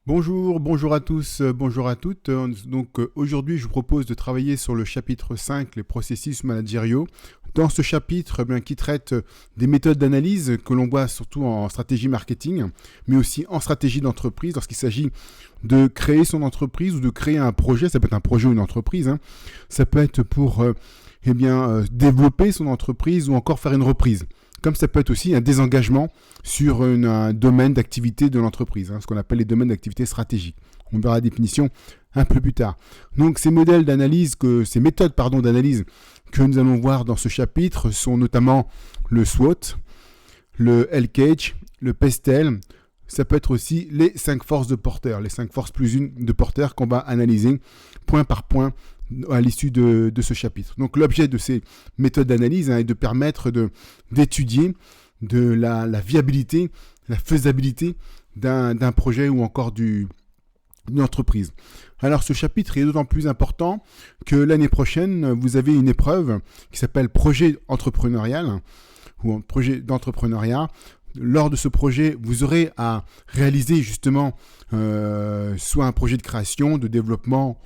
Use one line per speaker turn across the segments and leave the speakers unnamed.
Bonjour à tous, bonjour à toutes. Aujourd'hui, je vous propose de travailler sur le chapitre 5, les processus managériaux. Dans ce chapitre, qui traite des méthodes d'analyse que l'on voit surtout en stratégie marketing, mais aussi en stratégie d'entreprise lorsqu'il s'agit de créer son entreprise ou de créer un projet. Ça peut être un projet ou une entreprise, hein. Ça peut être pour développer son entreprise ou encore faire une reprise. Comme ça peut être aussi un désengagement sur un domaine d'activité de l'entreprise, ce qu'on appelle les domaines d'activité stratégique. On verra la définition un peu plus tard. Donc ces méthodes d'analyse que nous allons voir dans ce chapitre sont notamment le SWOT, le LCAGE, le PESTEL. Ça peut être aussi les 5 forces de Porter, les 5 forces plus une de Porter qu'on va analyser point par point à l'issue de ce chapitre. Donc l'objet de ces méthodes d'analyse est de permettre d'étudier de la viabilité, la faisabilité d'un projet ou encore d'une entreprise. Alors ce chapitre est d'autant plus important que l'année prochaine, vous avez une épreuve qui s'appelle projet entrepreneurial ou un projet d'entrepreneuriat. Lors de ce projet, vous aurez à réaliser justement soit un projet de création, de développement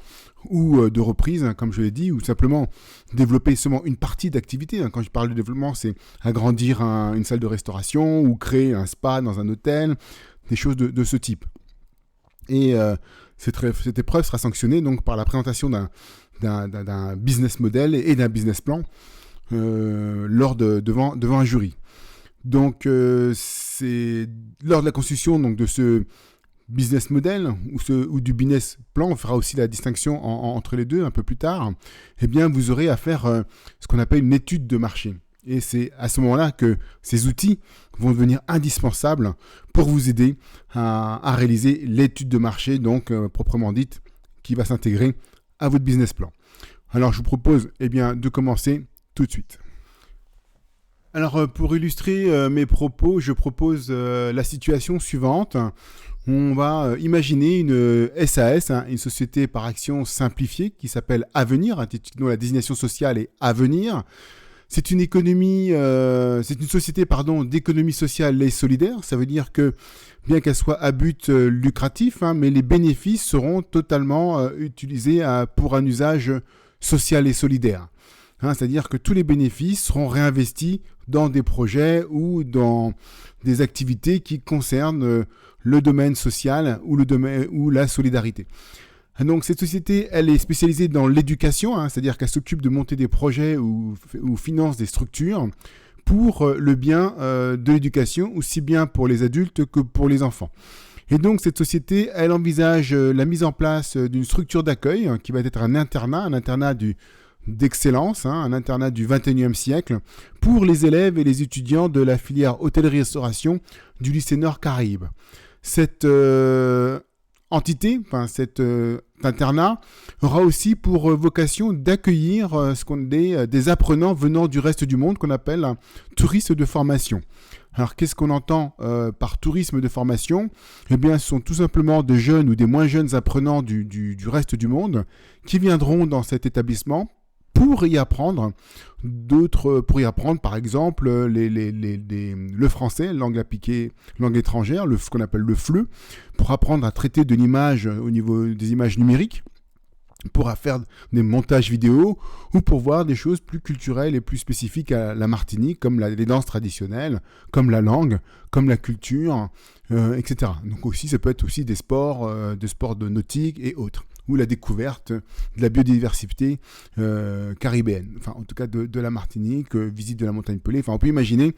ou de reprise, comme je l'ai dit, ou simplement développer seulement une partie d'activité. Quand je parle de développement, c'est agrandir une salle de restauration ou créer un spa dans un hôtel, des choses de ce type. Et cette épreuve sera sanctionnée donc par la présentation d'un business model et d'un business plan devant un jury. Donc, c'est lors de la construction donc, de ce business model ou du business plan, on fera aussi la distinction entre les deux un peu plus tard, eh bien, vous aurez à faire ce qu'on appelle une étude de marché. Et c'est à ce moment-là que ces outils vont devenir indispensables pour vous aider à réaliser l'étude de marché, donc proprement dite, qui va s'intégrer à votre business plan. Alors, je vous propose de commencer tout de suite. Alors, pour illustrer mes propos, je propose la situation suivante. On va imaginer une SAS, une société par action simplifiée, qui s'appelle Avenir, dont la désignation sociale est Avenir. C'est une société d'économie sociale et solidaire. Ça veut dire que, bien qu'elle soit à but lucratif, mais les bénéfices seront totalement utilisés pour un usage social et solidaire. C'est-à-dire que tous les bénéfices seront réinvestis dans des projets ou dans des activités qui concernent le domaine social ou la solidarité. Donc cette société, elle est spécialisée dans l'éducation, c'est-à-dire qu'elle s'occupe de monter des projets ou finance des structures pour le bien de l'éducation, aussi bien pour les adultes que pour les enfants. Et donc cette société, elle envisage la mise en place d'une structure d'accueil qui va être un internat d'excellence, un internat du 21e siècle, pour les élèves et les étudiants de la filière hôtellerie-restauration du lycée Nord Caraïbes. Cette entité, cet internat, aura aussi pour vocation d'accueillir des apprenants venant du reste du monde qu'on appelle touristes de formation. Alors, qu'est-ce qu'on entend par tourisme de formation ? Eh bien, ce sont tout simplement des jeunes ou des moins jeunes apprenants du reste du monde qui viendront dans cet établissement pour y apprendre par exemple le français, langue appliquée, langue étrangère, ce qu'on appelle le FLE, pour apprendre à traiter de l'image au niveau des images numériques, pour faire des montages vidéo ou pour voir des choses plus culturelles et plus spécifiques à la Martinique, comme les danses traditionnelles, comme la langue, comme la culture, etc. Donc aussi, ça peut être aussi des sports de nautique et autres, ou la découverte de la biodiversité caribéenne, enfin en tout cas de la Martinique, visite de la montagne Pelée. Enfin, on peut imaginer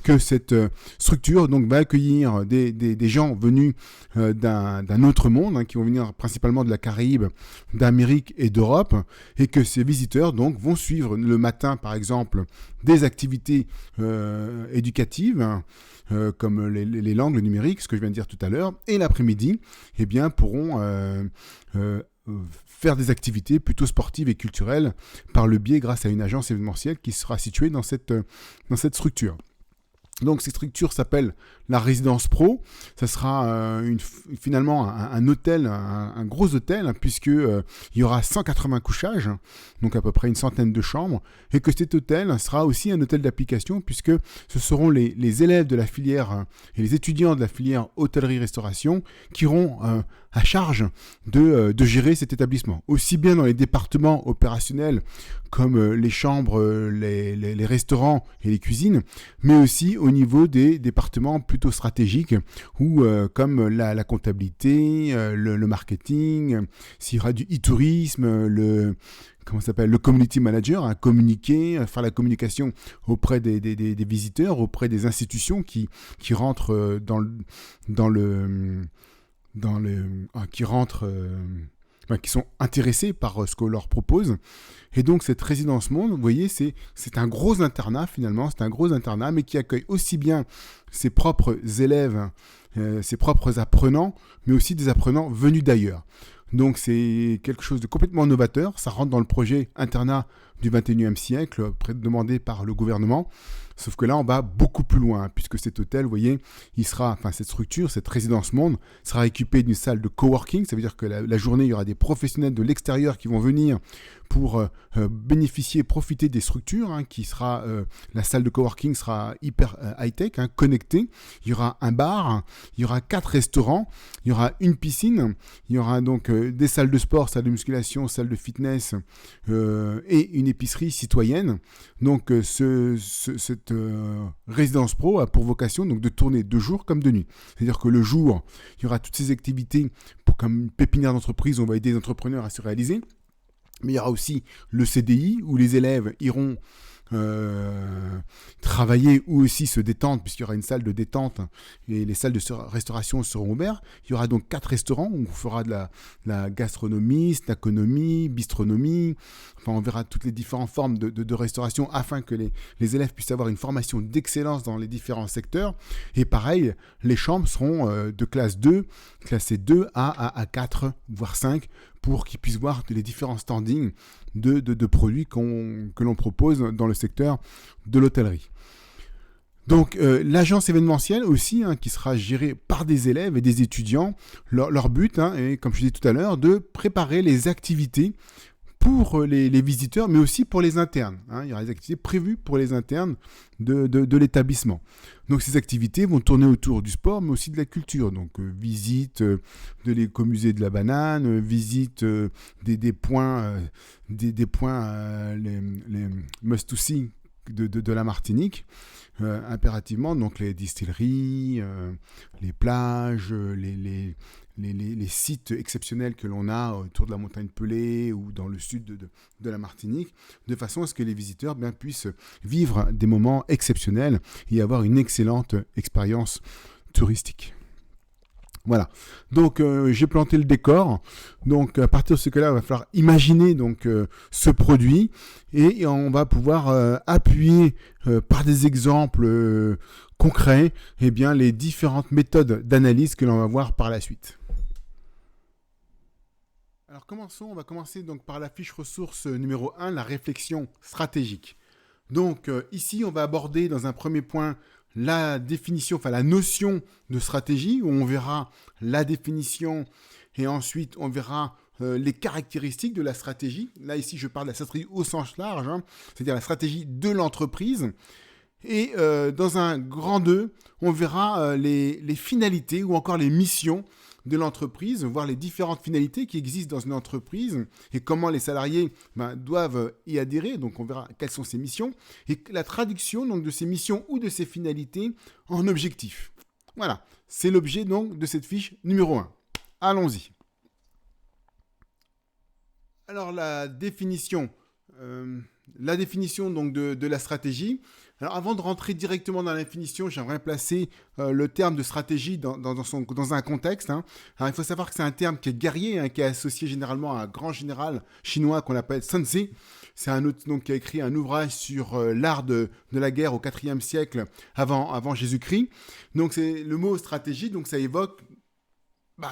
que cette structure donc va accueillir des gens venus d'un autre monde, qui vont venir principalement de la Caraïbe, d'Amérique et d'Europe, et que ces visiteurs donc vont suivre le matin par exemple des activités éducatives, comme les langues, le numérique, ce que je viens de dire tout à l'heure, et l'après-midi, pourront faire des activités plutôt sportives et culturelles par le biais, grâce à une agence événementielle qui sera située dans cette structure. Donc cette structure s'appelle la résidence pro. Ça sera finalement un hôtel, un gros hôtel, hein, puisque il y aura 180 couchages, donc à peu près une centaine de chambres, et que cet hôtel sera aussi un hôtel d'application, puisque ce seront les élèves de la filière et les étudiants de la filière hôtellerie-restauration qui auront à charge de gérer cet établissement, aussi bien dans les départements opérationnels comme les chambres, les restaurants et les cuisines, mais aussi au niveau des départements plutôt stratégiques où comme la comptabilité, le marketing, s'il y aura du e-tourisme, le community manager, hein, communiquer, faire la communication auprès des visiteurs, auprès des institutions qui rentrent qui sont intéressés par ce qu'on leur propose. Et donc cette résidence monde, vous voyez, c'est un gros internat finalement, c'est un gros internat, mais qui accueille aussi bien ses propres élèves, ses propres apprenants, mais aussi des apprenants venus d'ailleurs. Donc c'est quelque chose de complètement novateur, ça rentre dans le projet internat du 21e siècle, demandé par le gouvernement. Sauf que là, on va beaucoup plus loin, hein, puisque cet hôtel, vous voyez, cette structure, cette résidence monde, sera équipée d'une salle de coworking. Ça veut dire que la journée, il y aura des professionnels de l'extérieur qui vont venir pour bénéficier, profiter des structures, hein, la salle de coworking sera hyper high-tech, hein, connectée. Il y aura un bar, il y aura 4 restaurants, il y aura une piscine, il y aura donc des salles de sport, salles de musculation, salles de fitness et une épicerie citoyenne. Donc cette résidence pro a pour vocation donc de tourner de jour comme de nuit. C'est-à-dire que le jour, il y aura toutes ces activités comme une pépinière d'entreprise, on va aider les entrepreneurs à se réaliser. Mais il y aura aussi le CDI où les élèves iront travailler ou aussi se détendre, puisqu'il y aura une salle de détente et les salles de restauration seront ouvertes. Il y aura donc 4 restaurants où on fera de la gastronomie, snaconomie, bistronomie. Enfin, on verra toutes les différentes formes de restauration afin que les élèves puissent avoir une formation d'excellence dans les différents secteurs. Et pareil, les chambres seront de classe 2, classées 2 à 4, voire 5, pour qu'ils puissent voir les différents standings de produits que l'on propose dans le secteur de l'hôtellerie. Donc l'agence événementielle aussi, hein, qui sera gérée par des élèves et des étudiants, leur but, hein, est, comme je disais tout à l'heure, de préparer les activités pour les visiteurs, mais aussi pour les internes. Hein. Il y aura des activités prévues pour les internes de l'établissement. Donc ces activités vont tourner autour du sport, mais aussi de la culture. Donc visite de l'écomusée de la banane, visite des points, les must-to-see de la Martinique, impérativement. Donc les distilleries, les plages, les sites exceptionnels que l'on a autour de la montagne Pelée ou dans le sud de la Martinique, de façon à ce que les visiteurs puissent vivre des moments exceptionnels et avoir une excellente expérience touristique. Voilà, donc j'ai planté le décor. Donc à partir de ce cas-là, il va falloir imaginer donc ce produit et on va pouvoir appuyer par des exemples concrets les différentes méthodes d'analyse que l'on va voir par la suite. Alors on va commencer donc par la fiche ressource numéro 1, la réflexion stratégique. Donc ici, on va aborder dans un premier point la définition, enfin la notion de stratégie, où on verra la définition et ensuite on verra les caractéristiques de la stratégie. Là ici, je parle de la stratégie au sens large, hein, c'est-à-dire la stratégie de l'entreprise. Et dans un grand 2, on verra les finalités ou encore les missions de l'entreprise, voir les différentes finalités qui existent dans une entreprise et comment les salariés doivent y adhérer. Donc on verra quelles sont ces missions et la traduction donc, de ces missions ou de ces finalités en objectifs. Voilà, c'est l'objet donc de cette fiche numéro 1. Allons-y. Alors la définition donc de la stratégie. Alors avant de rentrer directement dans la définition, j'aimerais placer le terme de stratégie dans un contexte. Hein. Alors il faut savoir que c'est un terme qui est guerrier, hein, qui est associé généralement à un grand général chinois qu'on appelle Sun Tzu. C'est un autre donc, qui a écrit un ouvrage sur l'art de la guerre au IVe siècle avant Jésus-Christ. Donc c'est le mot stratégie, donc ça évoque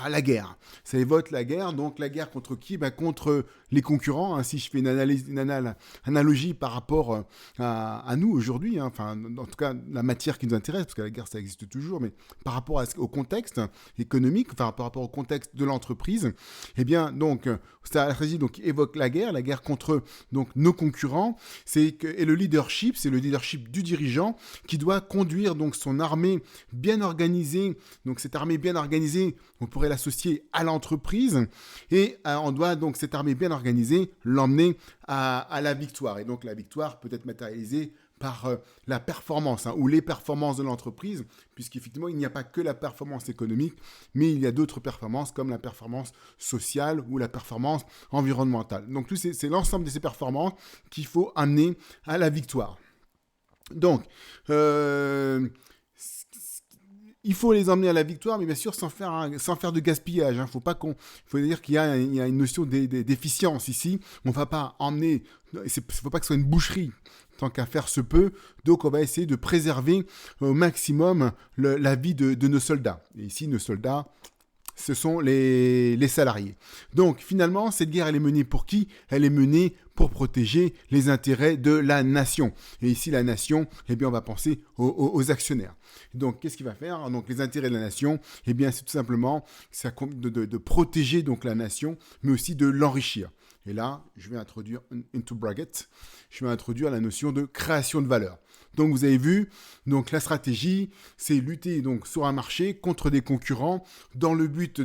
la guerre. Ça évoque la guerre, donc la guerre contre qui? Contre les concurrents. Hein, si je fais une analogie par rapport à nous aujourd'hui, hein, enfin, en tout cas, la matière qui nous intéresse, parce que la guerre, ça existe toujours, mais par rapport au contexte économique, enfin, par rapport au contexte de l'entreprise, eh bien, donc, ça donc, évoque la guerre contre donc, nos concurrents, et le leadership, c'est le leadership du dirigeant qui doit conduire donc son armée bien organisée. Donc, cette armée bien organisée, on pourrait l'associer à l'entreprise et on doit donc cette armée bien organisée l'emmener à la victoire. Et donc la victoire peut être matérialisée par la performance ou les performances de l'entreprise, puisqu'effectivement, il n'y a pas que la performance économique, mais il y a d'autres performances comme la performance sociale ou la performance environnementale. Donc, c'est l'ensemble de ces performances qu'il faut amener à la victoire. Donc, il faut les emmener à la victoire, mais bien sûr sans faire de gaspillage. Hein. Faut dire qu'il y a une notion d'efficience ici. On ne va pas emmener. Il ne faut pas que ce soit une boucherie. Tant qu'à faire se peut. Donc on va essayer de préserver au maximum la vie de nos soldats. Et ici, nos soldats, ce sont les salariés. Donc finalement, cette guerre, elle est menée pour qui? Elle est menée pour protéger les intérêts de la nation. Et ici, la nation, eh bien, on va penser aux actionnaires. Donc, qu'est-ce qu'il va faire? Donc, les intérêts de la nation, eh bien, c'est tout simplement de protéger donc la nation, mais aussi de l'enrichir. Et là, je vais introduire into bracket, je vais introduire la notion de création de valeur. Donc, vous avez vu, donc la stratégie, c'est lutter donc sur un marché contre des concurrents dans le but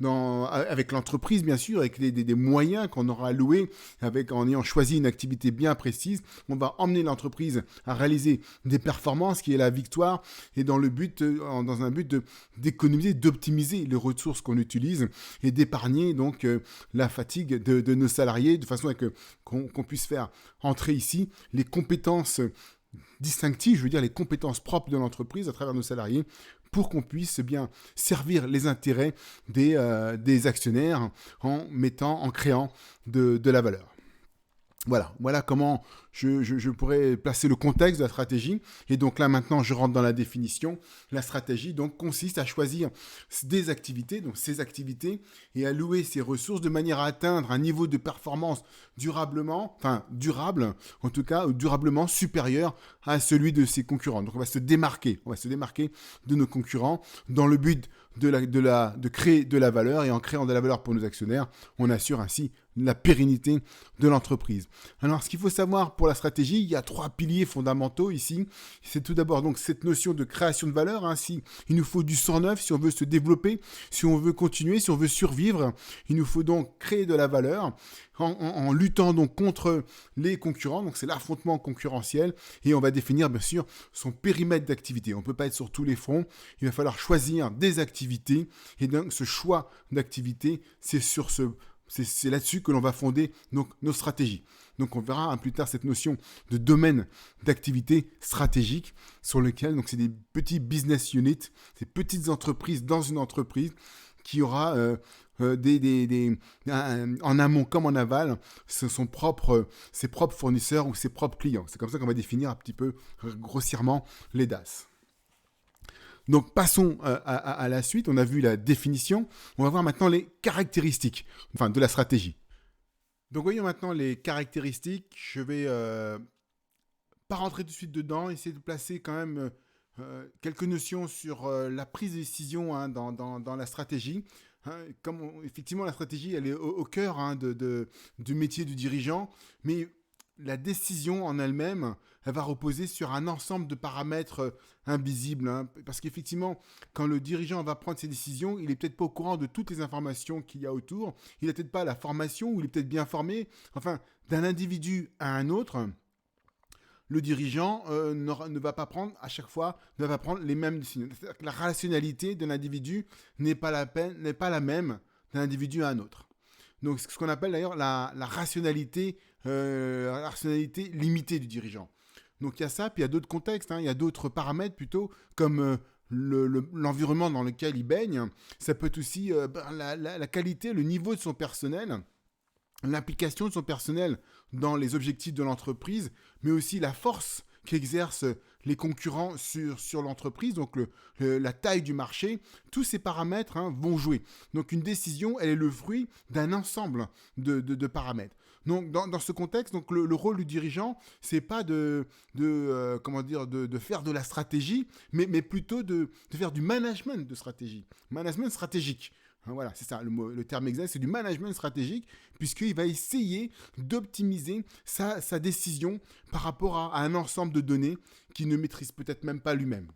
avec l'entreprise, bien sûr, avec des moyens qu'on aura alloués, en ayant choisi une activité bien précise, on va emmener l'entreprise à réaliser des performances qui est la victoire et dans un but d'économiser, d'optimiser les ressources qu'on utilise et d'épargner donc la fatigue de nos salariés de façon à qu'on puisse faire entrer ici les compétences distinctives, je veux dire les compétences propres de l'entreprise à travers nos salariés pour qu'on puisse bien servir les intérêts des actionnaires en créant de la valeur. Voilà comment je pourrais placer le contexte de la stratégie. Et donc là, maintenant, je rentre dans la définition. La stratégie, donc, consiste à choisir des activités, donc ces activités, et à louer ces ressources de manière à atteindre un niveau de performance durable, en tout cas, durablement supérieur à celui de ses concurrents. Donc, on va se démarquer de nos concurrents dans le but de créer de la valeur, et en créant de la valeur pour nos actionnaires, on assure ainsi la pérennité de l'entreprise. Alors, ce qu'il faut savoir pour la stratégie, il y a 3 piliers fondamentaux ici. C'est tout d'abord donc cette notion de création de valeur. Ainsi, il nous faut du sang neuf si on veut se développer, si on veut continuer, si on veut survivre. Il nous faut donc créer de la valeur en luttant donc contre les concurrents. Donc, c'est l'affrontement concurrentiel et on va définir bien sûr son périmètre d'activité. On ne peut pas être sur tous les fronts. Il va falloir choisir des activités et donc ce choix d'activité, c'est là-dessus que l'on va fonder donc, nos stratégies. Donc on verra plus tard cette notion de domaine d'activité stratégique sur lequel donc c'est des petits business units, ces petites entreprises dans une entreprise qui aura en amont comme en aval ses propres fournisseurs ou ses propres clients. C'est comme ça qu'on va définir un petit peu grossièrement les DAS. Donc passons à la suite, on a vu la définition, on va voir maintenant les caractéristiques de la stratégie. Donc voyons maintenant les caractéristiques, je vais pas rentrer tout de suite dedans, essayer de placer quand même quelques notions sur la prise de décision dans la stratégie. Effectivement la stratégie elle est au cœur du métier du dirigeant, mais la décision en elle-même, elle va reposer sur un ensemble de paramètres invisibles. Parce qu'effectivement, quand le dirigeant va prendre ses décisions, il n'est peut-être pas au courant de toutes les informations qu'il y a autour. Il n'a peut-être pas la formation, ou il est peut-être bien formé. Enfin, d'un individu à un autre, le dirigeant ne va pas prendre à chaque fois, les mêmes décisions. C'est-à-dire que la rationalité d'un individu n'est pas la même d'un individu à un autre. Donc, c'est ce qu'on appelle d'ailleurs la rationalité limitée du dirigeant. Donc, il y a ça, puis il y a d'autres contextes, il y a d'autres paramètres plutôt, comme l'environnement dans lequel il baigne. Ça peut être aussi la qualité, le niveau de son personnel, l'implication de son personnel dans les objectifs de l'entreprise, mais aussi la force qu'exerce les concurrents sur l'entreprise, donc la taille du marché, tous ces paramètres vont jouer. Donc une décision, elle est le fruit d'un ensemble de paramètres. Donc dans ce contexte, donc le rôle du dirigeant, c'est pas de faire de la stratégie, mais plutôt de faire du management de stratégie, management stratégique. Voilà, c'est ça, le terme exact, c'est du management stratégique, puisqu'il va essayer d'optimiser sa décision par rapport à un ensemble de données qu'il ne maîtrise peut-être même pas lui-même.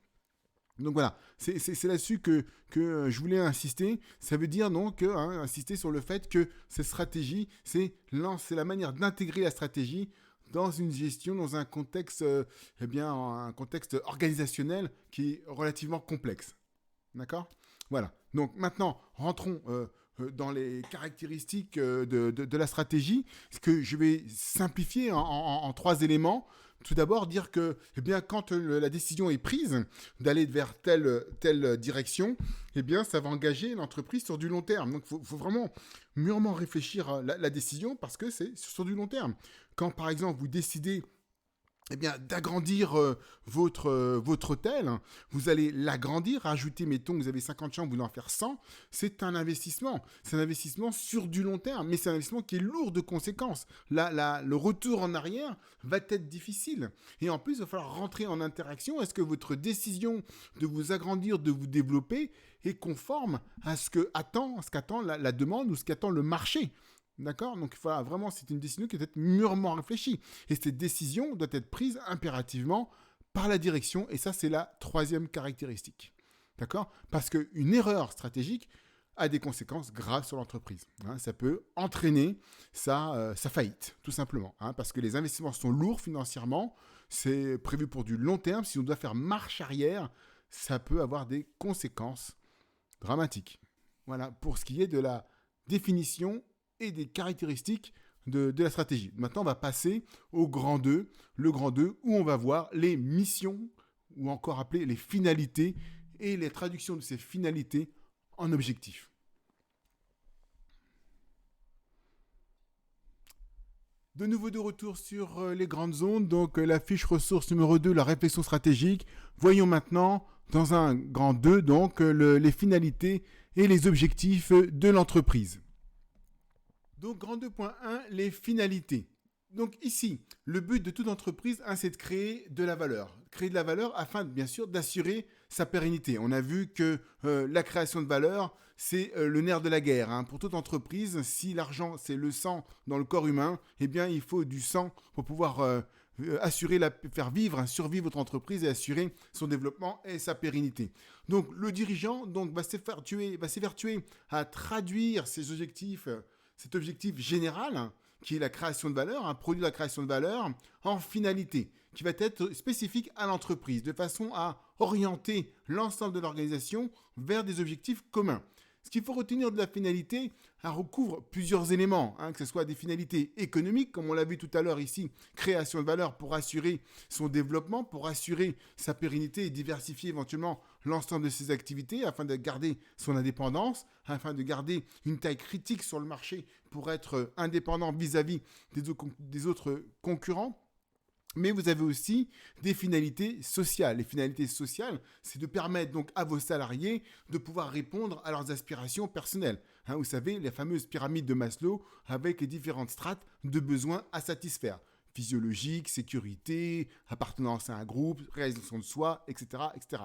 Donc voilà, c'est là-dessus que je voulais insister. Ça veut dire donc insister sur le fait que cette stratégie, c'est la manière d'intégrer la stratégie dans une gestion, dans un contexte, un contexte organisationnel qui est relativement complexe. D'accord ? Voilà. Donc maintenant, rentrons dans les caractéristiques de la stratégie, ce que je vais simplifier en 3 éléments. Tout d'abord, dire que quand la décision est prise d'aller vers telle direction, ça va engager l'entreprise sur du long terme. Donc, il faut vraiment mûrement réfléchir à la décision parce que c'est sur du long terme. Quand, par exemple, vous décidez d'agrandir votre hôtel, vous allez l'agrandir, rajouter, mettons, vous avez 50 chambres, vous voulez en faire 100, c'est un investissement. C'est un investissement sur du long terme, mais c'est un investissement qui est lourd de conséquences. Le retour en arrière va être difficile. Et en plus, il va falloir rentrer en interaction. Est-ce que votre décision de vous agrandir, de vous développer est conforme à ce qu'attend la demande ou ce qu'attend le marché ? D'accord ? Donc, voilà, vraiment, c'est une décision qui doit être mûrement réfléchie. Et cette décision doit être prise impérativement par la direction. Et ça, c'est la 3e caractéristique. D'accord ? Parce qu'une erreur stratégique a des conséquences graves sur l'entreprise. Ça peut entraîner sa faillite, tout simplement. Parce que les investissements sont lourds financièrement. C'est prévu pour du long terme. Si on doit faire marche arrière, ça peut avoir des conséquences dramatiques. Voilà, pour ce qui est de la définition et des caractéristiques de la stratégie. Maintenant, on va passer au grand 2, le grand 2, où on va voir les missions, ou encore appelées les finalités, et les traductions de ces finalités en objectifs. De nouveau de retour sur les grandes zones, donc la fiche ressource numéro 2, la réflexion stratégique. Voyons maintenant, dans un grand 2, donc les finalités et les objectifs de l'entreprise. Donc, grand 2.1, les finalités. Donc ici, le but de toute entreprise, c'est de créer de la valeur. Créer de la valeur afin, bien sûr, d'assurer sa pérennité. On a vu que la création de valeur, c'est le nerf de la guerre. Pour toute entreprise, si l'argent, c'est le sang dans le corps humain, il faut du sang pour pouvoir faire survivre votre entreprise et assurer son développement et sa pérennité. Donc, le dirigeant va s'évertuer à traduire ses objectifs, cet objectif général, qui est la création de valeur, produire la création de valeur, en finalité, qui va être spécifique à l'entreprise, de façon à orienter l'ensemble de l'organisation vers des objectifs communs. Ce qu'il faut retenir de la finalité, elle recouvre plusieurs éléments, que ce soit des finalités économiques, comme on l'a vu tout à l'heure ici, création de valeur pour assurer son développement, pour assurer sa pérennité et diversifier éventuellement l'ensemble de ses activités afin de garder son indépendance, afin de garder une taille critique sur le marché pour être indépendant vis-à-vis des autres concurrents. Mais vous avez aussi des finalités sociales. Les finalités sociales, c'est de permettre donc à vos salariés de pouvoir répondre à leurs aspirations personnelles. Vous savez, les fameuses pyramides de Maslow avec les différentes strates de besoins à satisfaire. Physiologique, sécurité, appartenance à un groupe, réalisation de soi, etc., etc.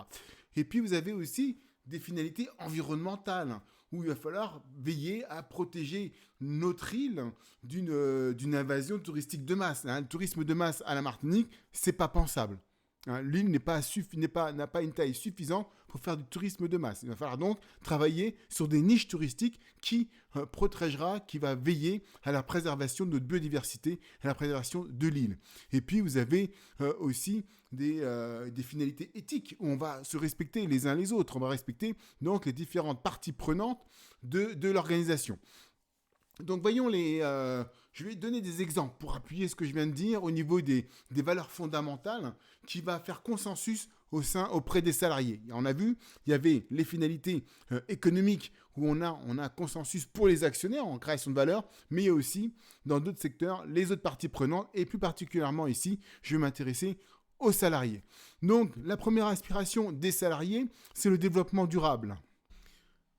Et puis vous avez aussi des finalités environnementales, où il va falloir veiller à protéger notre île d'une invasion touristique de masse. Le tourisme de masse à la Martinique, c'est pas pensable. L'île n'a pas une taille suffisante pour faire du tourisme de masse. Il va falloir donc travailler sur des niches touristiques qui va veiller à la préservation de notre biodiversité, à la préservation de l'île. Et puis vous avez aussi des finalités éthiques où on va se respecter les uns les autres. On va respecter donc les différentes parties prenantes de l'organisation. Donc voyons je vais donner des exemples pour appuyer ce que je viens de dire au niveau des valeurs fondamentales qui va faire consensus auprès des salariés. On a vu, il y avait les finalités économiques où on a consensus pour les actionnaires en création de valeur, mais il y a aussi dans d'autres secteurs les autres parties prenantes et plus particulièrement ici, je vais m'intéresser aux salariés. Donc, la première aspiration des salariés, c'est le développement durable.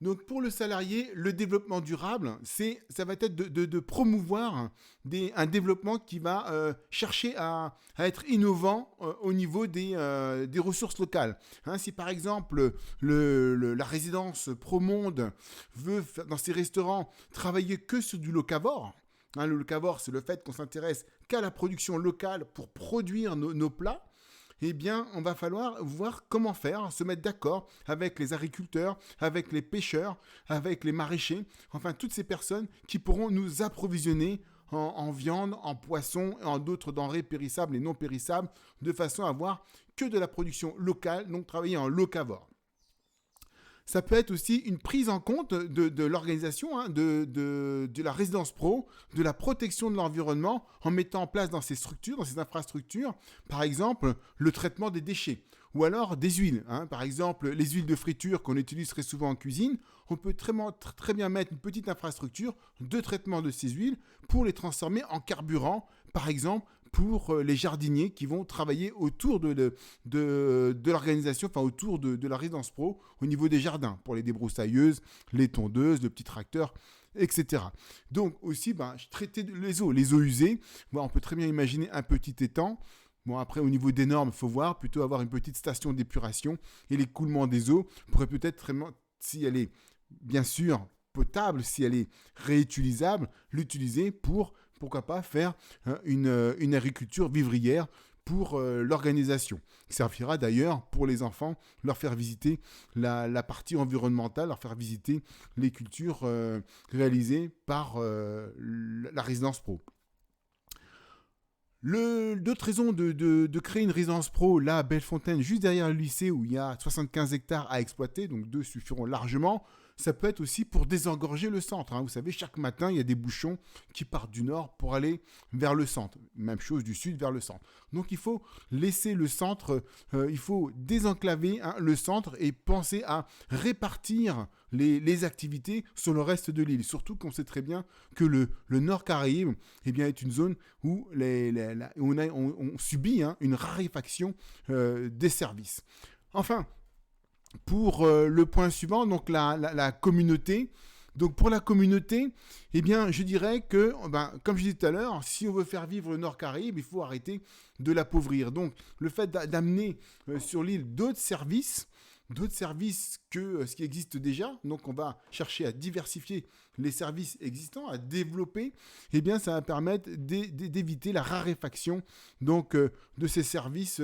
Donc pour le salarié, le développement durable, ça va être de promouvoir un développement qui va chercher à être innovant au niveau des ressources locales. Hein, si par exemple la résidence Promonde veut dans ses restaurants travailler que sur du locavore, hein, le locavore c'est le fait qu'on s'intéresse qu'à la production locale pour produire nos plats, eh bien, on va falloir voir comment faire, se mettre d'accord avec les agriculteurs, avec les pêcheurs, avec les maraîchers, enfin toutes ces personnes qui pourront nous approvisionner en viande, en poisson et en d'autres denrées périssables et non périssables, de façon à avoir que de la production locale, donc travailler en locavore. Ça peut être aussi une prise en compte de l'organisation, hein, de la résidence pro, de la protection de l'environnement en mettant en place dans ces structures, dans ces infrastructures, par exemple, le traitement des déchets ou alors des huiles. Hein. Par exemple, les huiles de friture qu'on utilise très souvent en cuisine, on peut très bien mettre une petite infrastructure de traitement de ces huiles pour les transformer en carburant, par exemple, pour les jardiniers qui vont travailler autour de l'organisation, enfin autour de la résidence pro au niveau des jardins, pour les débroussailleuses, les tondeuses, le petit tracteur, etc. Donc aussi, traiter les eaux usées, on peut très bien imaginer un petit étang. Bon, après, au niveau des normes, il faut voir, plutôt avoir une petite station d'épuration et l'écoulement des eaux pourrait peut-être, si elle est bien sûr potable, si elle est réutilisable, l'utiliser pourquoi pas, faire une agriculture vivrière pour l'organisation. Il servira d'ailleurs pour les enfants, leur faire visiter la partie environnementale, leur faire visiter les cultures réalisées par la résidence pro. D'autres raisons de créer une résidence pro, là, à Bellefontaine, juste derrière le lycée où il y a 75 hectares à exploiter, donc 2 suffiront largement. Ça peut être aussi pour désengorger le centre. Hein. Vous savez, chaque matin, il y a des bouchons qui partent du nord pour aller vers le centre. Même chose du sud vers le centre. Donc, il faut laisser le centre, il faut désenclaver le centre et penser à répartir les activités sur le reste de l'île. Surtout qu'on sait très bien que le Nord Caraïbe est une zone où on subit une raréfaction des services. Enfin, pour le point suivant, donc la communauté. Donc pour la communauté, je dirais que, comme je disais tout à l'heure, si on veut faire vivre le Nord Caraïbe, il faut arrêter de l'appauvrir. Donc le fait d'amener sur l'île d'autres services que ce qui existe déjà. Donc, on va chercher à diversifier les services existants, à développer. Ça va permettre d'éviter la raréfaction donc, de ces services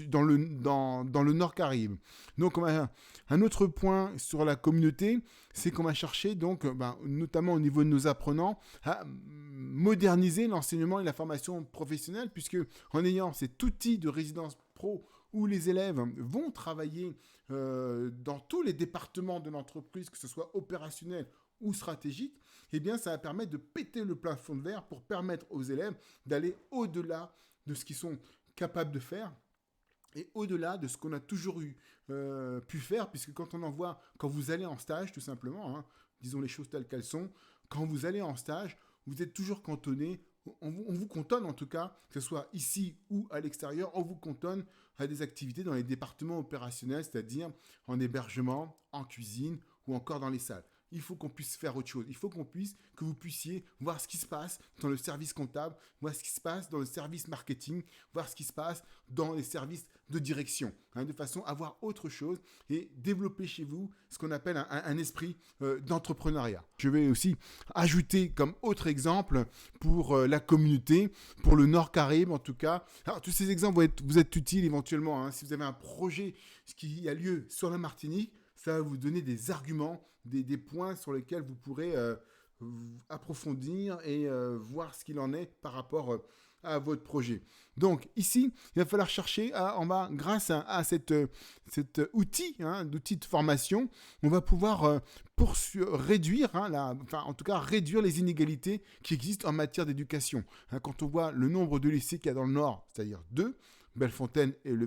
dans le Nord Caraïbe. Donc, un autre point sur la communauté, c'est qu'on va chercher, donc, notamment au niveau de nos apprenants, à moderniser l'enseignement et la formation professionnelle, puisque en ayant cet outil de résidence pro où les élèves vont travailler dans tous les départements de l'entreprise, que ce soit opérationnel ou stratégique, ça va permettre de péter le plafond de verre pour permettre aux élèves d'aller au-delà de ce qu'ils sont capables de faire et au-delà de ce qu'on a toujours pu faire, puisque quand vous allez en stage, tout simplement, disons les choses telles qu'elles sont, quand vous allez en stage, vous êtes toujours cantonné. On vous cantonne en tout cas, que ce soit ici ou à l'extérieur, on vous cantonne à des activités dans les départements opérationnels, c'est-à-dire en hébergement, en cuisine ou encore dans les salles. Il faut qu'on puisse faire autre chose. Il faut que vous puissiez voir ce qui se passe dans le service comptable, voir ce qui se passe dans le service marketing, voir ce qui se passe dans les services de direction, de façon à voir autre chose et développer chez vous ce qu'on appelle un esprit d'entrepreneuriat. Je vais aussi ajouter comme autre exemple pour la communauté, pour le Nord Caraïbe en tout cas. Alors tous ces exemples vont vous être utiles éventuellement si vous avez un projet qui a lieu sur la Martinique. Ça va vous donner des arguments, des points sur lesquels vous pourrez approfondir et voir ce qu'il en est par rapport à votre projet. Donc ici, il va falloir chercher grâce à cet outil, d'outil de formation, on va pouvoir réduire, réduire les inégalités qui existent en matière d'éducation. Quand on voit le nombre de lycées qu'il y a dans le Nord, c'est-à-dire 2, Bellefontaine et le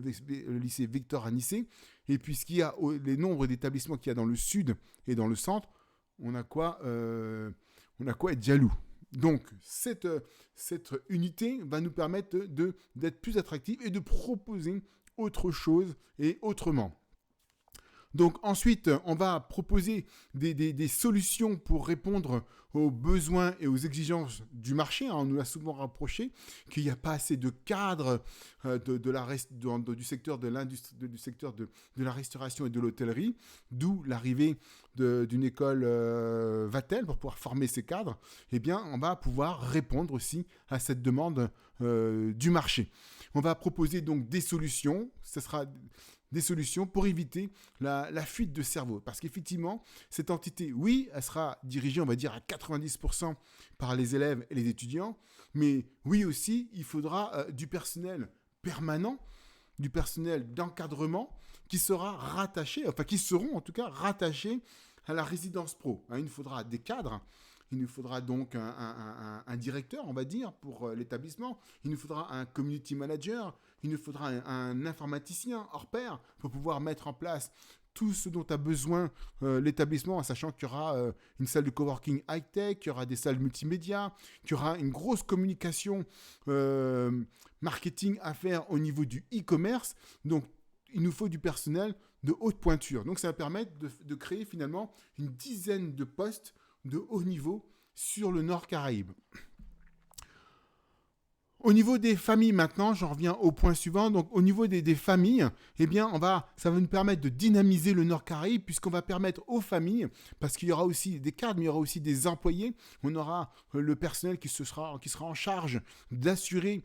lycée Victor Anissé, et puis ce qu'il y a les nombres d'établissements qu'il y a dans le Sud et dans le Centre, on a quoi être jaloux. Donc, cette unité va nous permettre d'être plus attractif et de proposer autre chose et autrement. Donc ensuite, on va proposer des solutions pour répondre aux besoins et aux exigences du marché. On nous a souvent rapproché qu'il n'y a pas assez de cadres du secteur de l'industrie, du secteur de la restauration et de l'hôtellerie, d'où l'arrivée d'une école Vatel pour pouvoir former ces cadres. Eh bien, on va pouvoir répondre aussi à cette demande du marché. On va proposer donc des solutions. Ce sera des solutions pour éviter la fuite de cerveau. Parce qu'effectivement, cette entité, oui, elle sera dirigée, on va dire, à 90% par les élèves et les étudiants, mais oui aussi, il faudra du personnel permanent, du personnel d'encadrement qui sera rattaché, enfin qui seront en tout cas rattachés à la résidence pro. Il nous faudra des cadres. Il nous faudra donc un directeur, on va dire, pour l'établissement. Il nous faudra un community manager. Il nous faudra un informaticien hors pair pour pouvoir mettre en place tout ce dont a besoin l'établissement, en sachant qu'il y aura une salle de coworking high-tech, qu'il y aura des salles multimédia, qu'il y aura une grosse communication marketing à faire au niveau du e-commerce. Donc, il nous faut du personnel de haute pointure. Donc, ça va permettre de créer finalement une dizaine de postes de haut niveau sur le Nord Caraïbe. Au niveau des familles maintenant, j'en reviens au point suivant. Donc au niveau des familles, eh bien ça va nous permettre de dynamiser le Nord Caraïbe puisqu'on va permettre aux familles, parce qu'il y aura aussi des cadres, mais il y aura aussi des employés. On aura le personnel qui sera en charge d'assurer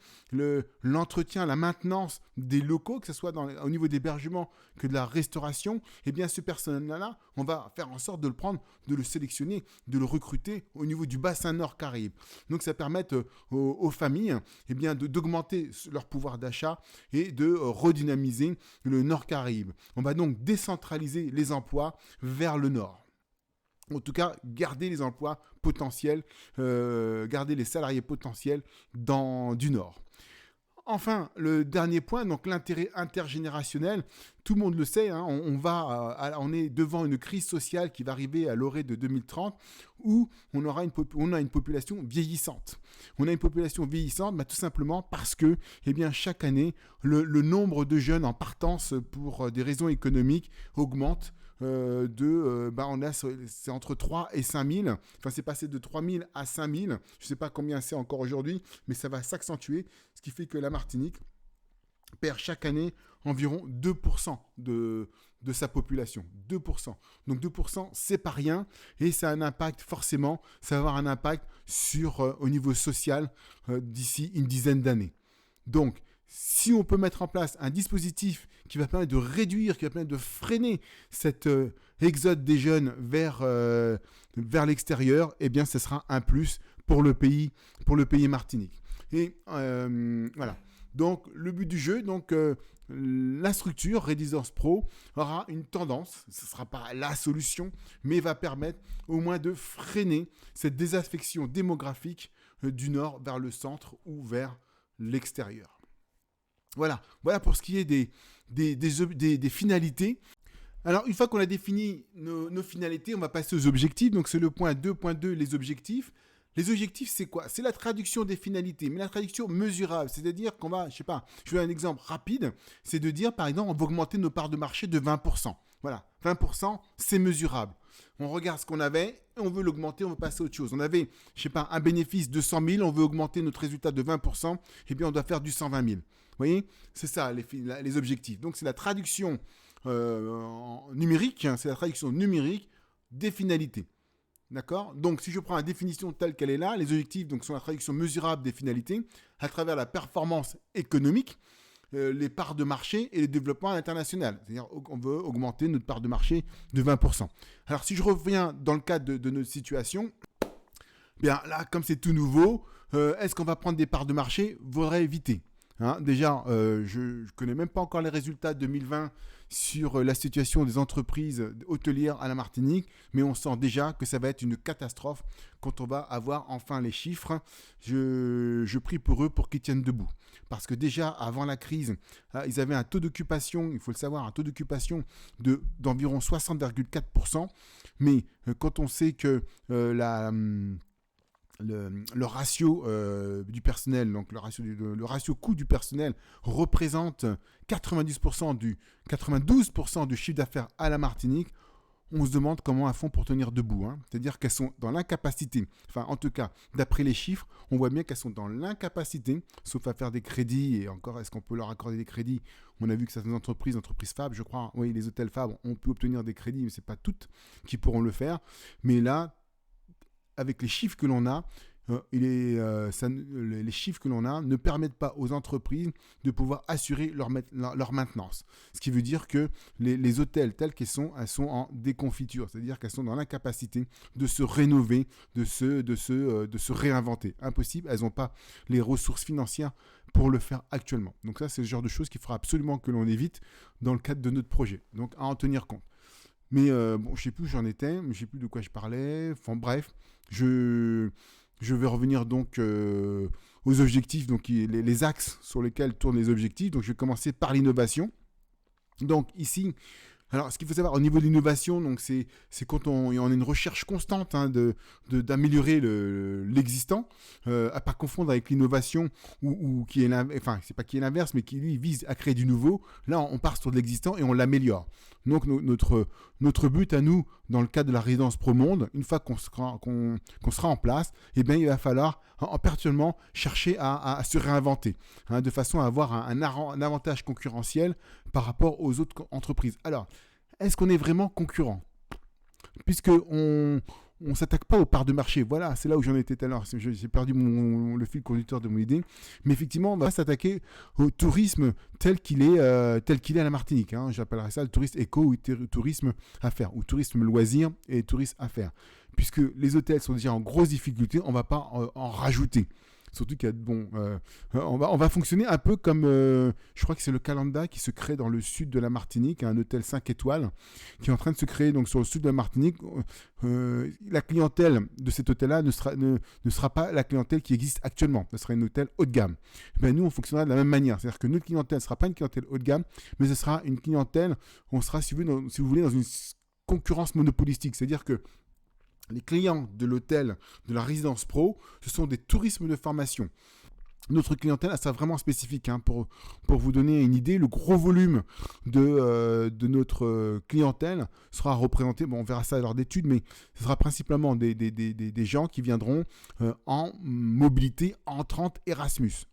l'entretien, la maintenance des locaux, que ce soit au niveau d'hébergement que de la restauration. Eh bien ce personnel-là, on va faire en sorte de le prendre, de le sélectionner, de le recruter au niveau du bassin Nord Caraïbe. Donc ça permet aux familles eh bien, d'augmenter leur pouvoir d'achat et de redynamiser le Nord Caraïbe. On va donc décentraliser les emplois vers le Nord. En tout cas, garder les emplois potentiels, garder les salariés potentiels du Nord. Enfin, le dernier point, donc l'intérêt intergénérationnel. Tout le monde le sait, on est devant une crise sociale qui va arriver à l'orée de 2030 où on a une population vieillissante. On a une population vieillissante tout simplement parce que chaque année, le nombre de jeunes en partance pour des raisons économiques augmente. C'est entre 3 et 5 000. Enfin, c'est passé de 3 000 à 5 000. Je ne sais pas combien c'est encore aujourd'hui, mais ça va s'accentuer. Ce qui fait que la Martinique perd chaque année environ 2% de sa population. 2%. Donc 2%, c'est pas rien. Et ça a un impact, forcément, ça va avoir un impact au niveau social d'ici une dizaine d'années. Donc, si on peut mettre en place un dispositif qui va permettre de réduire, qui va permettre de freiner cet exode des jeunes vers l'extérieur, eh bien, ce sera un plus pour le pays Martinique. Et voilà. Donc, le but du jeu, la structure Résidence Pro aura une tendance, ce ne sera pas la solution, mais va permettre au moins de freiner cette désaffection démographique du nord vers le centre ou vers l'extérieur. Voilà pour ce qui est des finalités. Alors, une fois qu'on a défini nos finalités, on va passer aux objectifs. Donc, c'est le point 2.2, les objectifs. Les objectifs, c'est quoi? C'est la traduction des finalités, mais la traduction mesurable. C'est-à-dire qu'on va, je vais donner un exemple rapide. C'est de dire, par exemple, on va augmenter nos parts de marché de 20%. Voilà, 20%, c'est mesurable. On regarde ce qu'on avait, on veut l'augmenter, on veut passer à autre chose. On avait, un bénéfice de 100 000, on veut augmenter notre résultat de 20%, et bien on doit faire du 120 000. Vous voyez? C'est ça les objectifs. Donc c'est la traduction numérique, c'est la traduction numérique des finalités. D'accord? Donc, si je prends la définition telle qu'elle est là, les objectifs sont la traduction mesurable des finalités à travers la performance économique, les parts de marché et le développement international. C'est-à-dire qu'on veut augmenter notre part de marché de 20%. Alors, si je reviens dans le cadre de notre situation, bien là, comme c'est tout nouveau, est-ce qu'on va prendre des parts de marché? Vaudrait éviter. Déjà, je ne connais même pas encore les résultats 2020 sur la situation des entreprises hôtelières à la Martinique, mais on sent déjà que ça va être une catastrophe quand on va avoir enfin les chiffres. Je prie pour eux pour qu'ils tiennent debout. Parce que déjà, avant la crise, ils avaient un taux d'occupation, il faut le savoir, un taux d'occupation d'environ 60,4%. Mais quand on sait que le ratio du personnel, donc le ratio coût du personnel représente 92% du chiffre d'affaires à la Martinique, on se demande comment elles font pour tenir debout. Hein. C'est-à-dire qu'elles sont dans l'incapacité, enfin en tout cas, d'après les chiffres, on voit bien qu'elles sont dans l'incapacité, sauf à faire des crédits, et encore, est-ce qu'on peut leur accorder des crédits? On a vu que certaines entreprises Fab, je crois, oui, les hôtels Fab, on peut obtenir des crédits, mais ce n'est pas toutes qui pourront le faire. Mais là, avec les chiffres que l'on a, les chiffres que l'on a ne permettent pas aux entreprises de pouvoir assurer leur maintenance. Ce qui veut dire que les hôtels tels qu'ils sont, elles sont en déconfiture, c'est-à-dire qu'elles sont dans l'incapacité de se rénover, de se réinventer. Impossible, elles n'ont pas les ressources financières pour le faire actuellement. Donc ça, c'est le genre de choses qu'il faudra absolument que l'on évite dans le cadre de notre projet. Donc à en tenir compte. Mais bon, je sais plus où j'en étais, je sais plus de quoi je parlais. Enfin bref, je vais revenir donc aux objectifs, donc les axes sur lesquels tournent les objectifs. Donc je vais commencer par l'innovation. Donc ici, alors ce qu'il faut savoir au niveau de l'innovation, donc c'est quand on a une recherche constante d'améliorer l'existant, à pas confondre avec l'innovation ou qui est enfin c'est pas qui est l'inverse, mais qui lui vise à créer du nouveau. Là on part sur de l'existant et on l'améliore. Donc notre but à nous dans le cadre de la résidence Promonde, une fois qu'on sera en place, eh bien il va falloir perpétuellement chercher à se réinventer, de façon à avoir un avantage concurrentiel par rapport aux autres entreprises. Alors, est-ce qu'on est vraiment concurrent? Puisqu'on ne s'attaque pas aux parts de marché. Voilà, c'est là où j'en étais tout à l'heure. J'ai perdu le fil conducteur de mon idée. Mais effectivement, on va s'attaquer au tourisme tel qu'il est à la Martinique. J'appellerais ça le tourisme éco ou tourisme affaires, ou tourisme loisir et tourisme affaires. Puisque les hôtels sont déjà en grosse difficulté, on ne va pas en rajouter. Surtout qu'il y a on va fonctionner un peu comme, je crois que c'est le Calanda qui se crée dans le sud de la Martinique, un hôtel 5 étoiles qui est en train de se créer donc sur le sud de la Martinique. La clientèle de cet hôtel-là ne sera pas la clientèle qui existe actuellement. Ce sera un hôtel haut de gamme. Ben, nous, on fonctionnera de la même manière. C'est-à-dire que notre clientèle ne sera pas une clientèle haut de gamme, mais ce sera une clientèle, on sera, si vous voulez, dans une concurrence monopolistique. C'est-à-dire que les clients de l'hôtel, de la résidence pro, ce sont des tourismes de formation. Notre clientèle, elle sera vraiment spécifique. Pour vous donner une idée, le gros volume de notre clientèle sera représenté, on verra ça lors d'études, mais ce sera principalement des gens qui viendront en mobilité entrante Erasmus.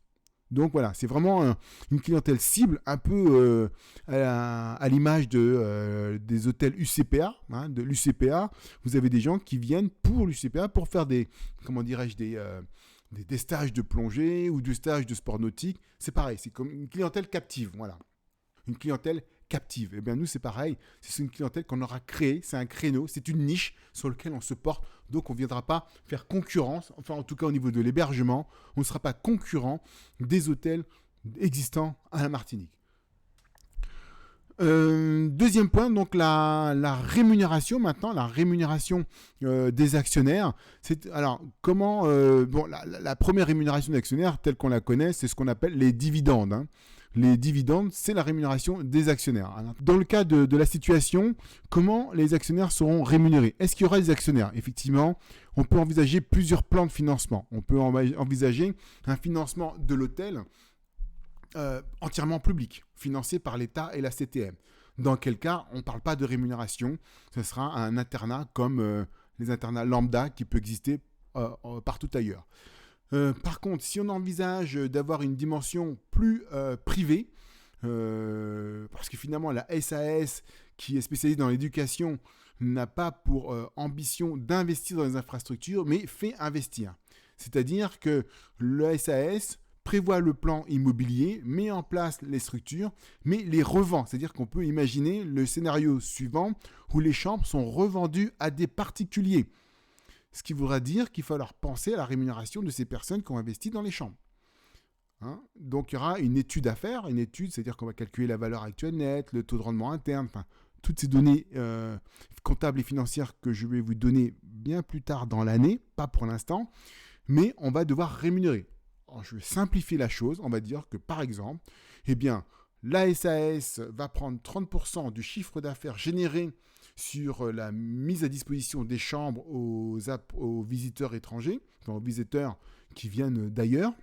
Donc voilà, c'est vraiment une clientèle cible, un peu à l'image des hôtels UCPA, de l'UCPA. Vous avez des gens qui viennent pour l'UCPA pour faire des stages de plongée ou des stages de sport nautique. C'est pareil, c'est comme une clientèle captive, voilà. Une clientèle captive. Eh bien, nous, c'est pareil. C'est une clientèle qu'on aura créée. C'est un créneau. C'est une niche sur laquelle on se porte. Donc, on ne viendra pas faire concurrence. Enfin, en tout cas, au niveau de l'hébergement, on ne sera pas concurrent des hôtels existants à la Martinique. Deuxième point, donc la rémunération maintenant, la rémunération des actionnaires. Alors comment la première rémunération des actionnaires telle qu'on la connaît, c'est ce qu'on appelle les dividendes. Les dividendes, c'est la rémunération des actionnaires. Alors, dans le cas de la situation, comment les actionnaires seront rémunérés? Est-ce qu'il y aura des actionnaires? Effectivement, on peut envisager plusieurs plans de financement. On peut envisager un financement de l'hôtel entièrement public, financé par l'État et la CTM. Dans quel cas, on ne parle pas de rémunération, ce sera un internat comme les internats lambda qui peut exister partout ailleurs. Par contre, si on envisage d'avoir une dimension plus privée, parce que finalement la SAS qui est spécialisée dans l'éducation n'a pas pour ambition d'investir dans les infrastructures, mais fait investir. C'est-à-dire que le SAS prévoit le plan immobilier, met en place les structures, mais les revend. C'est-à-dire qu'on peut imaginer le scénario suivant où les chambres sont revendues à des particuliers. Ce qui voudra dire qu'il va falloir penser à la rémunération de ces personnes qui ont investi dans les chambres. Donc il y aura une étude à faire, c'est-à-dire qu'on va calculer la valeur actuelle nette, le taux de rendement interne, toutes ces données comptables et financières que je vais vous donner bien plus tard dans l'année, pas pour l'instant, mais on va devoir rémunérer. Alors, je vais simplifier la chose, on va dire que par exemple, La SAS va prendre 30% du chiffre d'affaires généré sur la mise à disposition des chambres aux visiteurs étrangers, enfin aux visiteurs qui viennent d'ailleurs.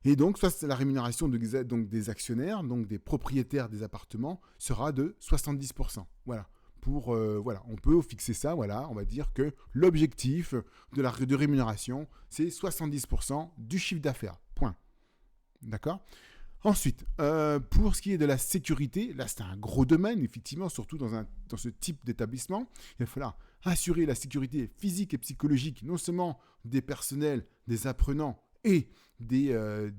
Et donc, ça, c'est la rémunération donc des actionnaires, donc des propriétaires des appartements, sera de 70%. Voilà. Voilà, on peut fixer ça, voilà, on va dire que l'objectif de rémunération, c'est 70% du chiffre d'affaires. Point. D'accord ? Ensuite, pour ce qui est de la sécurité, là c'est un gros domaine, effectivement, surtout dans ce type d'établissement. Il va falloir assurer la sécurité physique et psychologique, non seulement des personnels, des apprenants et pas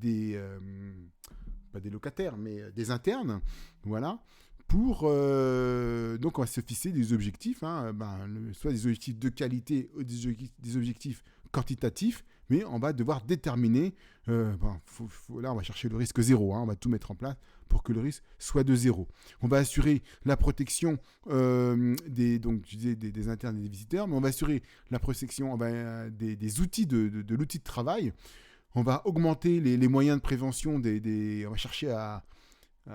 des locataires, mais des internes. Voilà. Donc on va se fixer des objectifs, soit des objectifs de qualité ou des objectifs quantitatifs, mais on va devoir déterminer, là on va chercher le risque zéro, on va tout mettre en place pour que le risque soit de zéro. On va assurer la protection des internes et des visiteurs, mais on va assurer la protection des outils de l'outil de travail. On va augmenter les moyens de prévention, on va chercher à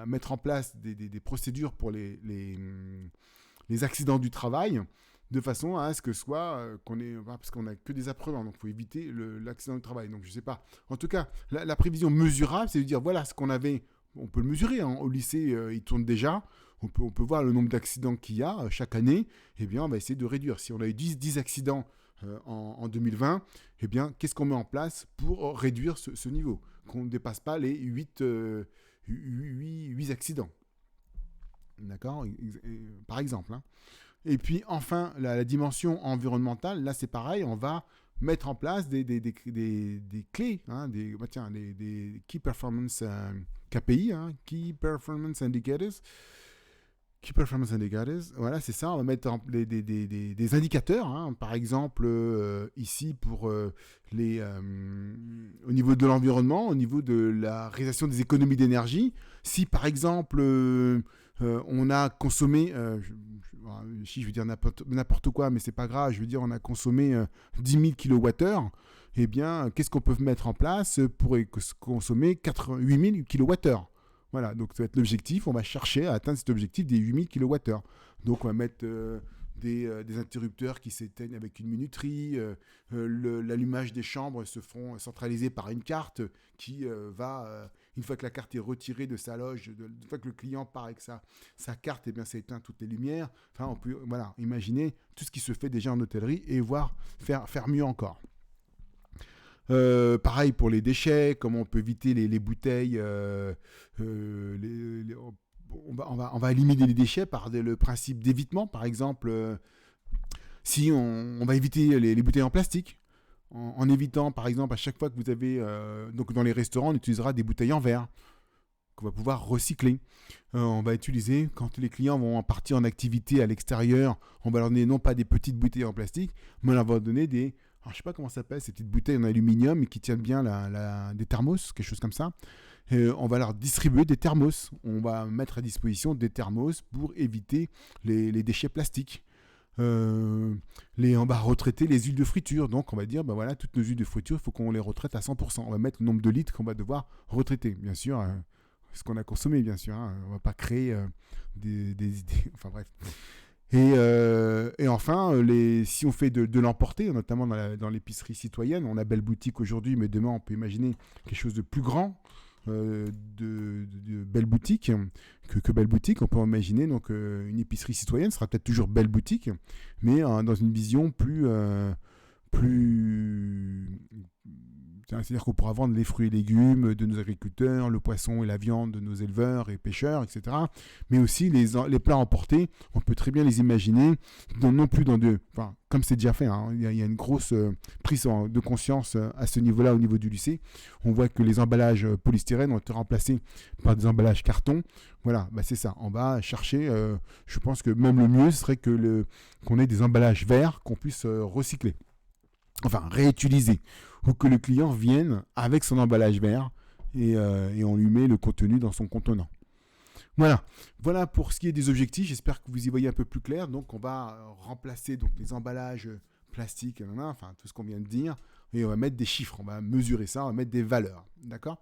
mettre en place des procédures pour les accidents du travail, de façon à ce que parce qu'on n'a que des apprenants, donc il faut éviter l'accident du travail. Donc je ne sais pas. En tout cas, la prévision mesurable, c'est de dire voilà ce qu'on avait. On peut le mesurer, au lycée, il tourne déjà. On peut voir le nombre d'accidents qu'il y a chaque année. Eh bien, on va essayer de réduire. Si on a eu 10 accidents en 2020, eh bien, qu'est-ce qu'on met en place pour réduire ce niveau ? Qu'on ne dépasse pas les 8 accidents. D'accord ? Par exemple. Et puis, enfin, la dimension environnementale, là, c'est pareil. On va mettre en place des clés, des Key Performance KPI, Key Performance Indicators. Key Performance Indicators, voilà, c'est ça. On va mettre des indicateurs, par exemple, ici, pour au niveau de l'environnement, au niveau de la réalisation des économies d'énergie. Si, par exemple, on a consommé, je veux dire n'importe quoi, mais c'est pas grave, je veux dire, on a consommé 10 000 kWh, eh bien, qu'est-ce qu'on peut mettre en place pour consommer 8 000 kWh ? Voilà, donc ça va être l'objectif. On va chercher à atteindre cet objectif des 8000 kWh. Donc on va mettre des interrupteurs qui s'éteignent avec une minuterie. L'allumage des chambres se feront centraliser par une carte qui une fois que la carte est retirée de sa loge, une fois que le client part avec sa carte, eh bien ça éteint toutes les lumières. Enfin, on peut imaginer tout ce qui se fait déjà en hôtellerie et faire mieux encore. Pareil pour les déchets, comment on peut éviter les bouteilles. On va éliminer les déchets par le principe d'évitement. Par exemple, si on va éviter les bouteilles en plastique, en évitant, par exemple, à chaque fois que vous avez... donc dans les restaurants, on utilisera des bouteilles en verre qu'on va pouvoir recycler. On va utiliser, quand les clients vont partir en activité à l'extérieur, on va leur donner non pas des petites bouteilles en plastique, mais on va leur donner des... Alors, je ne sais pas comment ça s'appelle, ces petites bouteilles en aluminium qui tiennent bien des thermos, quelque chose comme ça. On va leur distribuer des thermos. On va mettre à disposition des thermos pour éviter les déchets plastiques. On va retraiter les huiles de friture. Donc, on va dire, toutes nos huiles de friture, il faut qu'on les retraite à 100%. On va mettre le nombre de litres qu'on va devoir retraiter. Bien sûr, ce qu'on a consommé, bien sûr. On ne va pas créer des idées. Enfin, bref. Et enfin, si on fait de l'emporter, notamment dans l'épicerie citoyenne, on a Belle Boutique aujourd'hui, mais demain on peut imaginer quelque chose de plus grand, de Belle Boutique que Belle Boutique. On peut imaginer donc une épicerie citoyenne sera peut-être toujours Belle Boutique, mais dans une vision plus c'est-à-dire qu'on pourra vendre les fruits et légumes de nos agriculteurs, le poisson et la viande de nos éleveurs et pêcheurs, etc. Mais aussi les plats emportés, on peut très bien les imaginer, non plus comme c'est déjà fait, il y a une grosse prise de conscience à ce niveau-là, au niveau du lycée. On voit que les emballages polystyrène ont été remplacés par des emballages carton. Voilà, c'est ça. On va chercher, je pense que même le mieux serait qu'on ait des emballages verts qu'on puisse recycler. Enfin, réutiliser, ou que le client vienne avec son emballage vert et on lui met le contenu dans son contenant. Voilà pour ce qui est des objectifs. J'espère que vous y voyez un peu plus clair. Donc, on va remplacer les emballages plastiques, tout ce qu'on vient de dire, et on va mettre des chiffres, on va mesurer ça, on va mettre des valeurs, d'accord ?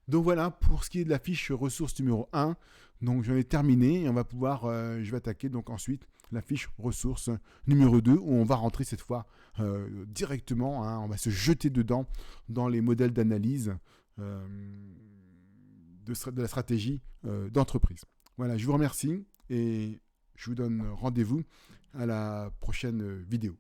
Donc voilà pour ce qui est de la fiche ressource numéro 1. Donc j'en ai terminé et on va pouvoir, je vais attaquer donc ensuite la fiche ressource numéro 2 où on va rentrer cette fois directement, hein, on va se jeter dedans dans les modèles d'analyse de la stratégie d'entreprise. Voilà, je vous remercie et je vous donne rendez-vous à la prochaine vidéo.